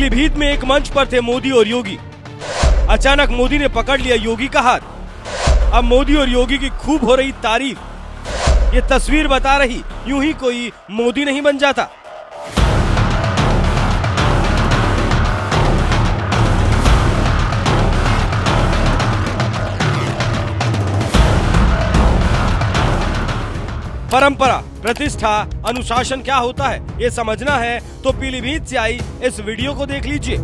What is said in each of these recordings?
पीलीभीत में एक मंच पर थे मोदी और योगी। अचानक मोदी ने पकड़ लिया योगी का हाथ। अब मोदी और योगी की खूब हो रही तारीफ। ये तस्वीर बता रही यूं ही कोई मोदी नहीं बन जाता। परंपरा, प्रतिष्ठा, अनुशासन क्या होता है ये समझना है तो पीलीभीत से आई इस वीडियो को देख लीजिए।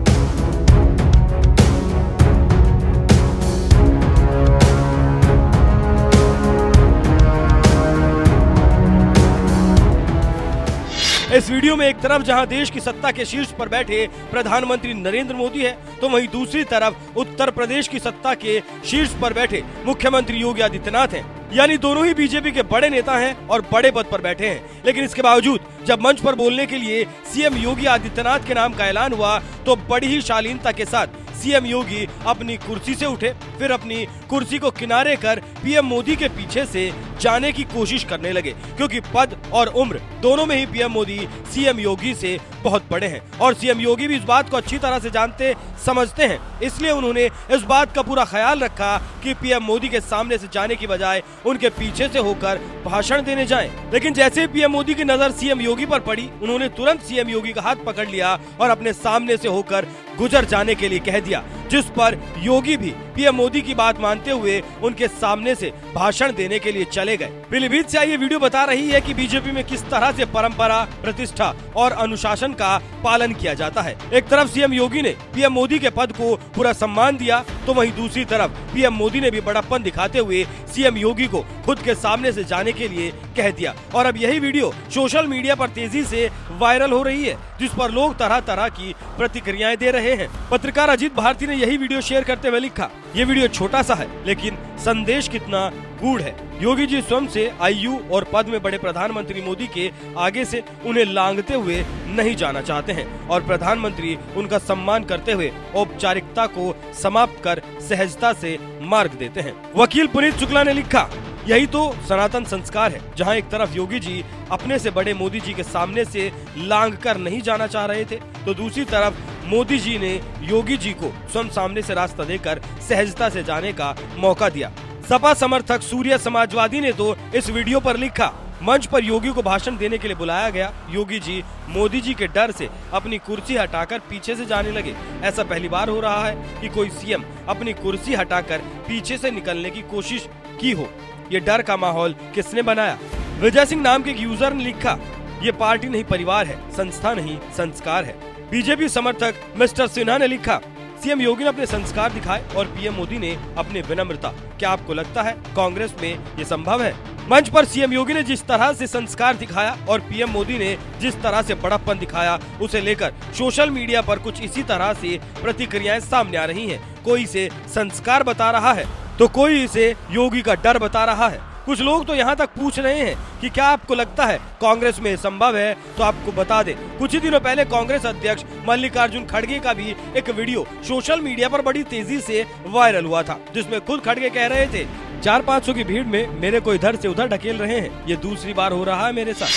इस वीडियो में एक तरफ जहां देश की सत्ता के शीर्ष पर बैठे प्रधानमंत्री नरेंद्र मोदी है, तो वहीं दूसरी तरफ उत्तर प्रदेश की सत्ता के शीर्ष पर बैठे मुख्यमंत्री योगी आदित्यनाथ हैं। यानी दोनों ही बीजेपी के बड़े नेता हैं और बड़े पद पर बैठे हैं। लेकिन इसके बावजूद जब मंच पर बोलने के लिए सीएम योगी आदित्यनाथ के नाम का ऐलान हुआ तो बड़ी ही शालीनता के साथ सीएम योगी अपनी कुर्सी से उठे, फिर अपनी कुर्सी को किनारे कर पीएम मोदी के पीछे से जाने की कोशिश करने लगे, क्योंकि पद और उम्र दोनों में ही पीएम मोदी सीएम योगी से बहुत बड़े हैं और सीएम योगी भी इस बात को अच्छी तरह से जानते समझते हैं। इसलिए उन्होंने इस बात का पूरा ख्याल रखा कि पीएम मोदी के सामने से जाने की बजाय उनके पीछे से होकर भाषण देने जाएं। लेकिन जैसे पीएम मोदी की नजर सीएम योगी पर पड़ी, उन्होंने तुरंत सीएम योगी का हाथ पकड़ लिया और अपने सामने से होकर गुजर जाने के लिए कह दिया, जिस पर योगी भी पीएम मोदी की बात मानते हुए उनके सामने से भाषण देने के लिए चले गए। पीलीभीत से ये वीडियो बता रही है कि बीजेपी में किस तरह से परंपरा, प्रतिष्ठा और अनुशासन का पालन किया जाता है। एक तरफ सीएम योगी ने पीएम मोदी के पद को पूरा सम्मान दिया, तो वहीं दूसरी तरफ पीएम मोदी ने भी बड़प्पन दिखाते हुए सीएम योगी को खुद के सामने से जाने के लिए कह दिया। और अब यही वीडियो सोशल मीडिया पर तेजी से वायरल हो रही है, जिस पर लोग तरह तरह की प्रतिक्रियाएं दे रहे हैं। पत्रकार अजीत भारती ने यही वीडियो शेयर करते हुए लिखा, ये वीडियो छोटा सा है लेकिन संदेश कितना गूढ़ है। योगी जी स्वयं से आयु और पद में बड़े प्रधानमंत्री मोदी के आगे से उन्हें लांघते हुए नहीं जाना चाहते हैं और प्रधानमंत्री उनका सम्मान करते हुए औपचारिकता को समाप्त कर सहजता से मार्ग देते हैं। वकील पुनीत शुक्ला ने लिखा, यही तो सनातन संस्कार है, जहां एक तरफ योगी जी अपने से बड़े मोदी जी के सामने से लांघ कर नहीं जाना चाह रहे थे, तो दूसरी तरफ मोदी जी ने योगी जी को स्वयं सामने से रास्ता देकर सहजता से जाने का मौका दिया। सपा समर्थक सूर्य समाजवादी ने तो इस वीडियो पर लिखा, मंच पर योगी को भाषण देने के लिए बुलाया गया, योगी जी मोदी जी के डर से अपनी कुर्सी हटाकर पीछे से जाने लगे। ऐसा पहली बार हो रहा है कि कोई सीएम अपनी कुर्सी हटाकर पीछे से निकलने की कोशिश की हो। ये डर का माहौल किसने बनाया? विजय सिंह नाम के एक यूजर ने लिखा, ये पार्टी नहीं परिवार है, संस्था नहीं संस्कार है। बीजेपी समर्थक मिस्टर सिन्हा ने लिखा, सीएम योगी ने अपने संस्कार दिखाए और पीएम मोदी ने अपनी विनम्रता। क्या आपको लगता है कांग्रेस में ये संभव है? मंच पर सीएम योगी ने जिस तरह से संस्कार दिखाया और पीएम मोदी ने जिस तरह से बड़प्पन दिखाया, उसे लेकर सोशल मीडिया पर कुछ इसी तरह से प्रतिक्रियाएं सामने आ रही हैं। कोई इसे संस्कार बता रहा है तो कोई इसे योगी का डर बता रहा है। कुछ लोग तो यहाँ तक पूछ रहे हैं कि क्या आपको लगता है कांग्रेस में संभव है? तो आपको बता दें, कुछ ही दिनों पहले कांग्रेस अध्यक्ष मल्लिकार्जुन खड़गे का भी एक वीडियो सोशल मीडिया पर बड़ी तेजी से वायरल हुआ था, जिसमें खुद खड़गे कह रहे थे, 400-500 की भीड़ में मेरे को इधर से उधर ढकेल रहे हैं, ये दूसरी बार हो रहा है मेरे साथ।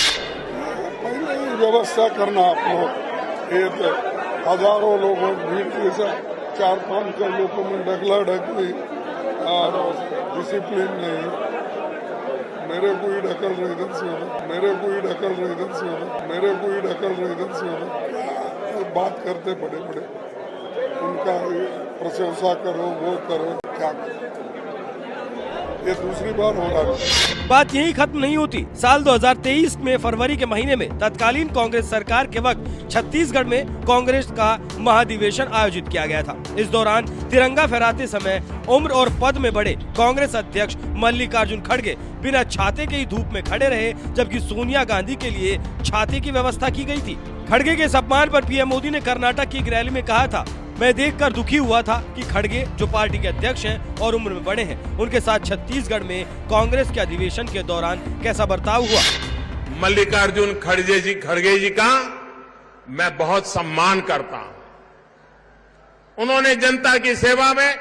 पहले व्यवस्था करना, आप लोग हजारों लोगों भीड़ के साथ 400-500 लोगों में ढकला ढकली और डिसिप्लिन नहीं। मेरे को ही ढकल रहे इधर से उधर, मेरे को ही ढकल रहे इधर से उधर, मेरे को ही ढकल रहे इधर से उधर। बात करते बड़े बड़े, उनका प्रशंसा करो, वो करो, क्या करो, ये दूसरी बार हो रहा है। बात यही खत्म नहीं होती। साल 2023 में फरवरी के महीने में तत्कालीन कांग्रेस सरकार के वक्त छत्तीसगढ़ में कांग्रेस का महाधिवेशन आयोजित किया गया था। इस दौरान तिरंगा फहराते समय उम्र और पद में बड़े कांग्रेस अध्यक्ष मल्लिकार्जुन खड़गे बिना छाते के ही धूप में खड़े रहे, जबकि सोनिया गांधी के लिए छाते की व्यवस्था की गई थी। खड़गे के सम्मान पर पीएम मोदी ने कर्नाटक की एक रैली में कहा था, मैं देखकर दुखी हुआ था कि खड़गे जो पार्टी के अध्यक्ष हैं और उम्र में बड़े हैं, उनके साथ छत्तीसगढ़ में कांग्रेस के अधिवेशन के दौरान कैसा बर्ताव हुआ। मल्लिकार्जुन खड़गे जी का मैं बहुत सम्मान करता हूं। उन्होंने जनता की सेवा में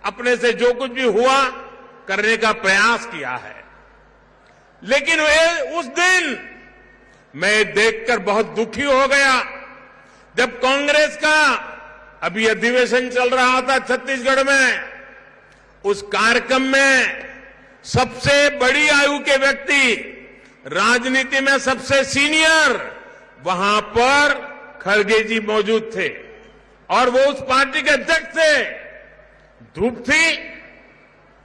अपने से जो कुछ भी हुआ करने का प्रयास किया है, लेकिन वे उस दिन मैं देखकर बहुत दुखी हो गया जब कांग्रेस का अभी अधिवेशन चल रहा था छत्तीसगढ़ में, उस कार्यक्रम में सबसे बड़ी आयु के व्यक्ति, राजनीति में सबसे सीनियर, वहां पर खड़गे जी मौजूद थे और वो उस पार्टी के अध्यक्ष थे। धूप थी,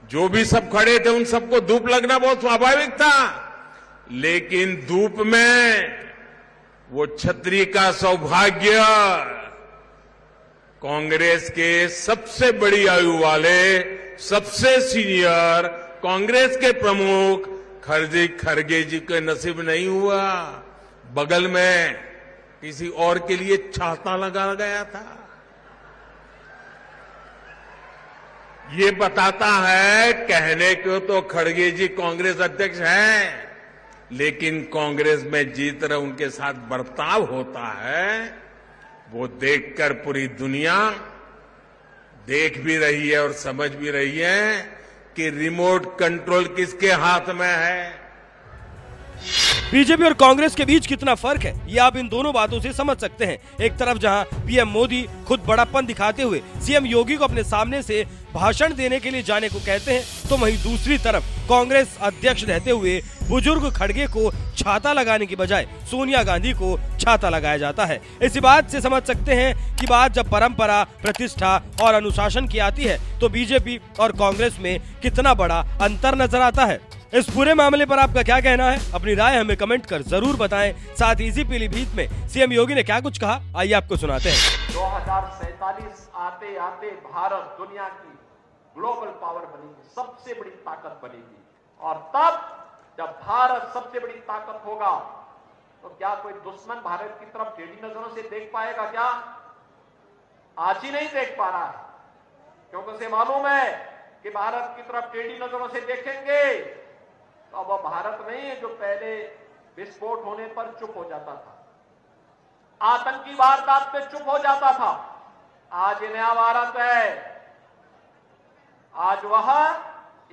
जो भी सब खड़े थे उन सबको धूप लगना बहुत स्वाभाविक था, लेकिन धूप में वो छतरी का सौभाग्य कांग्रेस के सबसे बड़ी आयु वाले, सबसे सीनियर कांग्रेस के प्रमुख खड़गे जी के नसीब नहीं हुआ। बगल में किसी और के लिए छाता लगा गया था। ये बताता है, कहने को तो खड़गे जी कांग्रेस अध्यक्ष हैं, लेकिन कांग्रेस में जिस तरह उनके साथ बर्ताव होता है वो देखकर पूरी दुनिया देख भी रही है और समझ भी रही है कि रिमोट कंट्रोल किसके हाथ में है। बीजेपी और कांग्रेस के बीच कितना फर्क है, ये आप इन दोनों बातों से समझ सकते हैं। एक तरफ जहां पीएम मोदी खुद बड़ापन दिखाते हुए सीएम योगी को अपने सामने से भाषण देने के लिए जाने को कहते हैं, तो वहीं दूसरी तरफ कांग्रेस अध्यक्ष रहते हुए बुजुर्ग खड़गे को छाता लगाने की बजाय सोनिया गांधी को छाता लगाया जाता है। इसी बात से समझ सकते हैं कि बात जब परंपरा, प्रतिष्ठा और अनुशासन की आती है तो बीजेपी और कांग्रेस में कितना बड़ा अंतर नजर आता है। इस पूरे मामले पर आपका क्या कहना है? अपनी राय हमें कमेंट कर जरूर बताएं। साथ ही इसी पीलीभीत में सीएम योगी ने क्या कुछ कहा, आइए आपको सुनाते हैं। 2047 आते आते भारत दुनिया की ग्लोबल पावर बनेगी, सबसे बड़ी ताकत बनेगी। और तब जब भारत सबसे बड़ी ताकत होगा तो क्या कोई दुश्मन भारत की तरफ टेढ़ी नजरों से देख पाएगा? क्या आज ही नहीं देख पा रहा है, क्योंकि उसे मालूम है कि भारत की तरफ टेढ़ी नजरों से देखेंगे तो अब भारत नहीं है जो पहले विस्फोट होने पर चुप हो जाता था, आतंकी वारदात पे चुप हो जाता था। आज ये नया भारत है, आज वह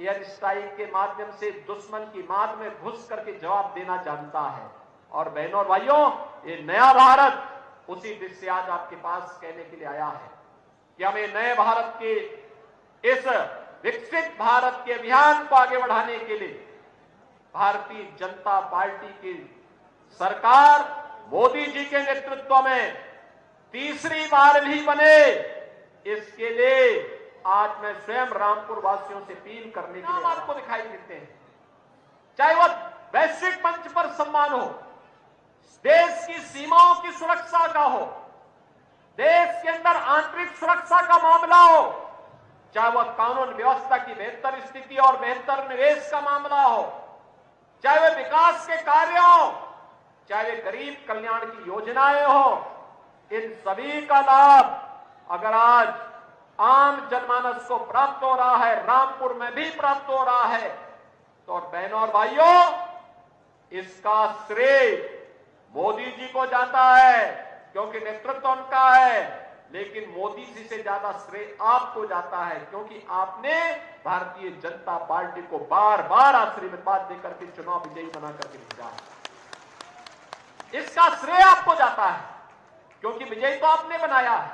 एयर स्ट्राइक के माध्यम से दुश्मन की मार में घुस करके जवाब देना जानता है। और बहनों और भाइयों, ये नया भारत उसी दृष्टि से आज आपके पास कहने के लिए आया है कि हमें नए भारत के इस विकसित भारत के अभियान को आगे बढ़ाने के लिए भारतीय जनता पार्टी की सरकार मोदी जी के नेतृत्व में तीसरी बार भी बने, इसके लिए आज मैं स्वयं रामपुर वासियों से अपील करने के लिए आपको दिखाई देते हैं। चाहे वह वैश्विक मंच पर सम्मान हो, देश की सीमाओं की सुरक्षा का हो, देश के अंदर आंतरिक सुरक्षा का मामला हो, चाहे वह कानून व्यवस्था की बेहतर स्थिति और बेहतर निवेश का मामला हो, चाहे वह विकास के कार्य हो, चाहे वे गरीब कल्याण की योजनाएं हो, इन सभी का लाभ अगर आज आम जनमानस को प्राप्त हो रहा है, रामपुर में भी प्राप्त हो रहा है, तो बहनों और भाइयों, इसका श्रेय मोदी जी को जाता है क्योंकि नेतृत्व उनका है, लेकिन मोदी जी से ज्यादा श्रेय आपको जाता है क्योंकि आपने भारतीय जनता पार्टी को बार बार आशीर्वाद देकर के चुनाव विजयी बना करके भेजा है। इसका श्रेय आपको जाता है क्योंकि विजयी तो आपने बनाया है,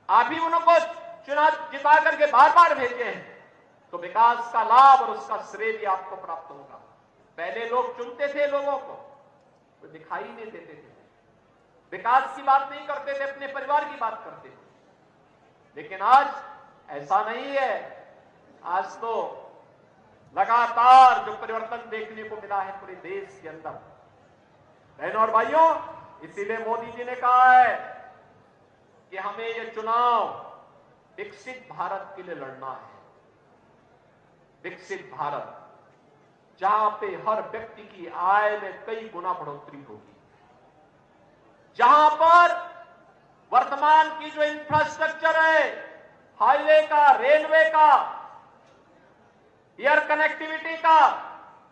आप ही उनको चुनाव जिता करके बार बार भेजे हैं, तो विकास का लाभ और उसका श्रेय भी आपको प्राप्त होगा। पहले लोग चुनते थे लोगों को, वो दिखाई नहीं देते थे, विकास की बात नहीं करते थे, अपने परिवार की बात करते थे। लेकिन आज ऐसा नहीं है, आज तो लगातार जो परिवर्तन देखने को मिला है पूरे देश के अंदर। बहनों और भाइयों, इसीलिए मोदी जी ने कहा है कि हमें ये चुनाव विकसित भारत के लिए लड़ना है। विकसित भारत जहां पे हर व्यक्ति की आय में कई गुना बढ़ोतरी होगी, जहां पर वर्तमान की जो इंफ्रास्ट्रक्चर है, हाईवे का, रेलवे का, एयर कनेक्टिविटी का,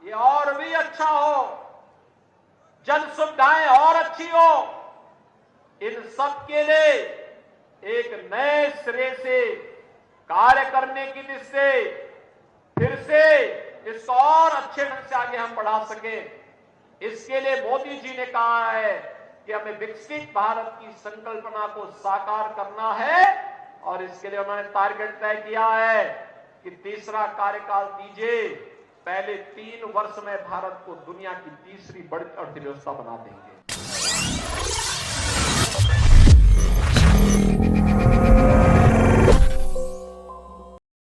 ये और भी अच्छा हो, जन सुविधाएं और अच्छी हो, इन सब के लिए एक नए सिरे से कार्य करने की दृष्टि से फिर से इसको और अच्छे ढंग से आगे हम बढ़ा सके, इसके लिए मोदी जी ने कहा है कि हमें विकसित भारत की संकल्पना को साकार करना है और इसके लिए उन्होंने टारगेट तय किया है कि तीसरा कार्यकाल दीजिए, पहले 3 वर्ष में भारत को दुनिया की तीसरी बड़ी अर्थव्यवस्था बना देंगे।